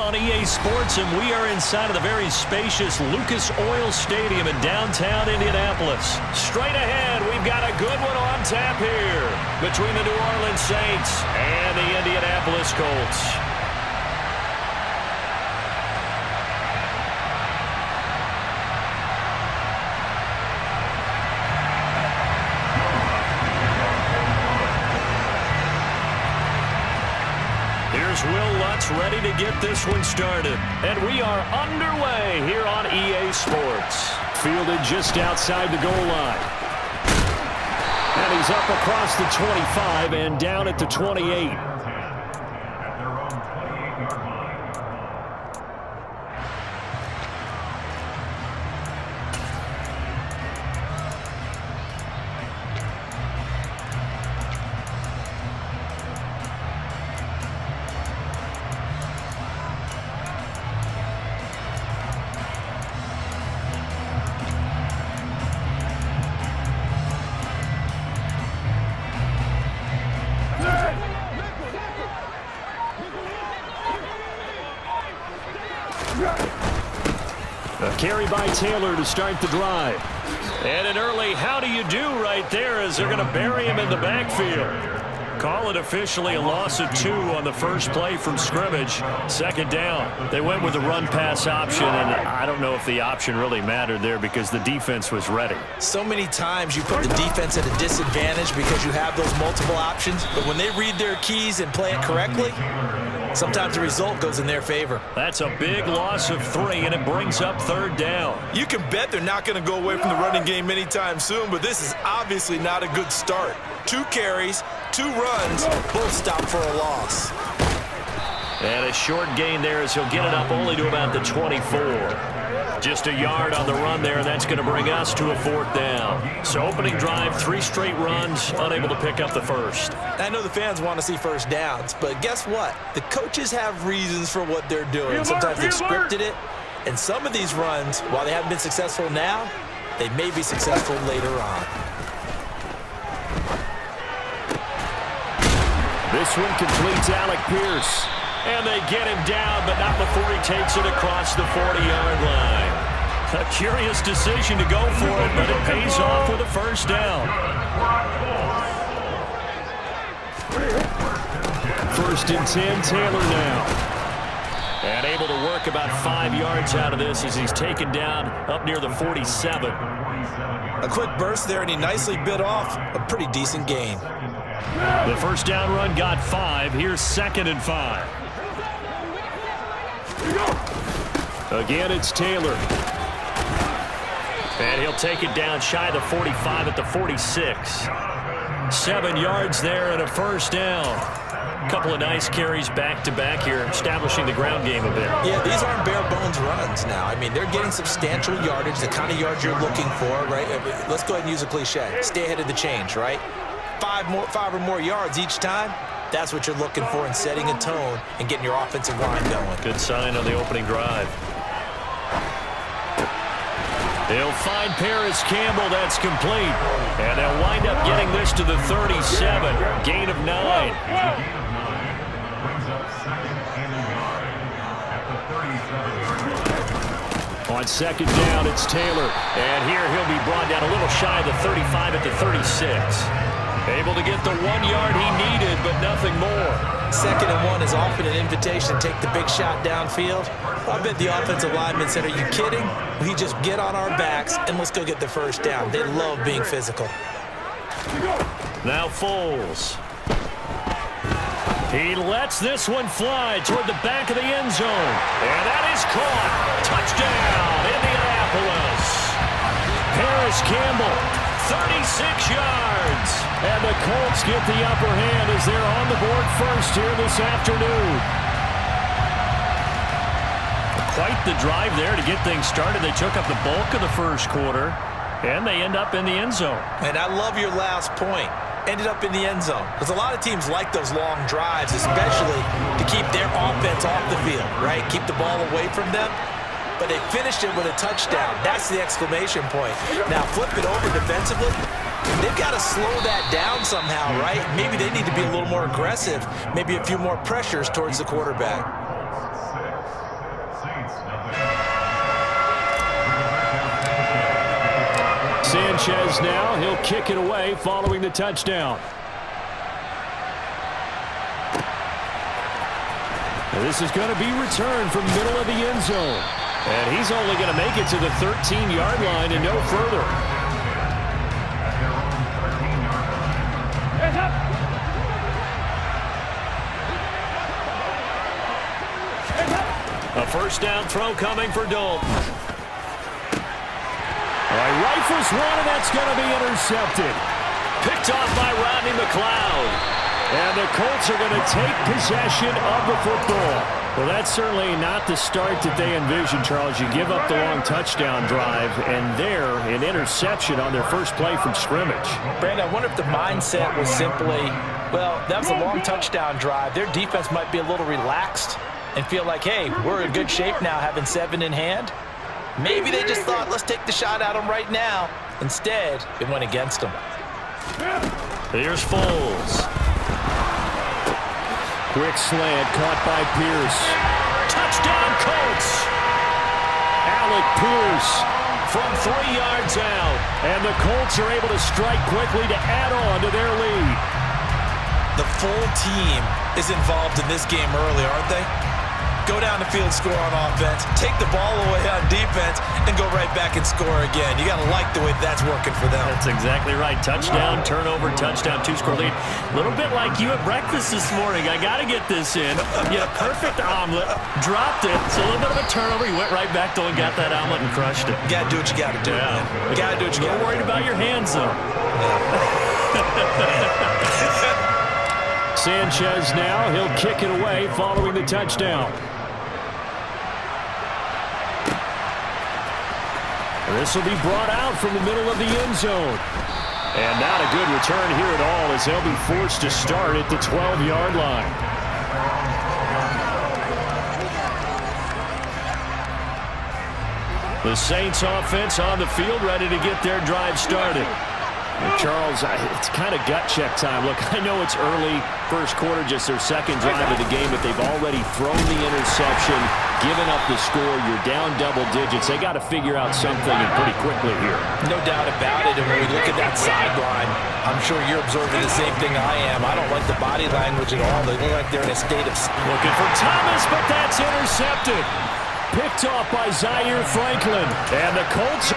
On EA Sports, and we are inside of the very spacious Lucas Oil Stadium in downtown Indianapolis. Straight ahead, we've got a good one on tap here between the New Orleans Saints and the Indianapolis Colts. Here's Will Lutz ready to get this one started. And we are underway here on EA Sports. Fielded just outside the goal line. And he's up across the 25 and down at the 28. A carry by Taylor to start the drive. And an early how do you do right there as they're going to bury him in the backfield. Call it officially a loss of 2 on the first play from scrimmage. Second down. They went with the run-pass option, and I don't know if the option really mattered there because the defense was ready. So many times you put the defense at a disadvantage because you have those multiple options, but when they read their keys and play it correctly, sometimes the result goes in their favor. That's a big loss of 3, and it brings up third down. You can bet they're not going to go away from the running game anytime soon, but this is obviously not a good start. 2 carries, 2 runs, both stopped for a loss. And a short gain there as he'll get it up only to about the 24. Just a yard on the run there. That's going to bring us to a 4th down. So opening drive, 3 straight runs, unable to pick up the first. I know the fans want to see first downs, but guess what? The coaches have reasons for what they're doing. Sometimes they've scripted it, and some of these runs, while they haven't been successful now, they may be successful later on. This one completes Alec Pierce. And they get him down, but not before he takes it across the 40-yard line. A curious decision to go for it, but it pays off with a first down. First and 10, Taylor now. And able to work about 5 yards out of this as he's taken down up near the 47. A quick burst there, and he nicely bit off a pretty decent gain. The first down run got 5. Here's 2nd and 5. Again, it's Taylor. And he'll take it down shy of the 45 at the 46. 7 yards there and a first down. A couple of nice carries back-to-back here, establishing the ground game a bit. Yeah, these aren't bare-bones runs now. I mean, they're getting substantial yardage, the kind of yards you're looking for, right? Let's go ahead and use a cliche. Stay ahead of the change, right? 5 or more yards each time. That's what you're looking for in setting a tone and getting your offensive line going. Good sign on the opening drive. They'll find Paris Campbell. That's complete. And they'll wind up getting this to the 37. Gain of 9. On second down, it's Taylor. And here he'll be brought down a little shy of the 35 at the 36. Able to get the 1 yard he needed, but nothing more. 2nd and 1 is often an invitation to take the big shot downfield. I bet the offensive lineman said, are you kidding? We just get on our backs and let's go get the first down. They love being physical. Now Foles. He lets this one fly toward the back of the end zone. And that is caught. Touchdown, Indianapolis. Paris Campbell, 36 yards. And the Colts get the upper hand as they're on the board first here this afternoon. Quite the drive there to get things started. They took up the bulk of the first quarter, and they end up in the end zone. And I love your last point. Ended up in the end zone. Because a lot of teams like those long drives, especially to keep their offense off the field, right? Keep the ball away from them. But they finished it with a touchdown. That's the exclamation point. Now flip it over defensively. They've got to slow that down somehow, right? Maybe they need to be a little more aggressive. Maybe a few more pressures towards the quarterback. Sanchez now. He'll kick it away following the touchdown. And this is going to be returned from middle of the end zone. And he's only going to make it to the 13-yard line and no further. A first down throw coming for Dalton. Rifles one, and that's going to be intercepted. Picked off by Rodney McLeod. And the Colts are going to take possession of the football. Well, that's certainly not the start that they envisioned, Charles. You give up the long touchdown drive, and there, an interception on their first play from scrimmage. Brandon, I wonder if the mindset was simply, well, that was a long touchdown drive. Their defense might be a little relaxed and feel like, hey, we're in good shape now having 7 in hand. Maybe they just thought, let's take the shot at them right now. Instead, it went against them. Here's Foles. Quick slant caught by Pierce. Touchdown, Colts! Alec Pierce from 3 yards out. And the Colts are able to strike quickly to add on to their lead. The full team is involved in this game early, aren't they? Go down the field, score on offense, take the ball away on defense, and go right back and score again. You got to like the way that's working for them. That's exactly right. Touchdown, turnover, touchdown, 2-score lead. A little bit like you at breakfast this morning. I got to get this in. Yeah, perfect omelet. Dropped it. It's a little bit of a turnover. You went right back to and got that omelet and crushed it. You got to do what you got to do. Yeah. You got to do what you got to do. Worried about your hands, though. Sanchez now. He'll kick it away following the touchdown. This will be brought out from the middle of the end zone. And not a good return here at all as they'll be forced to start at the 12-yard line. The Saints offense on the field ready to get their drive started. And Charles, it's kind of gut check time. Look, I know it's early, first quarter, just their second drive of the game, but they've already thrown the interception, given up the score. You're down double digits. They got to figure out something and pretty quickly here. No doubt about it. And when we look at that sideline, I'm sure you're observing the same thing I am. I don't like the body language at all. They look like they're in a state of... Looking for Thomas, but that's intercepted. Picked off by Zaire Franklin. And the Colts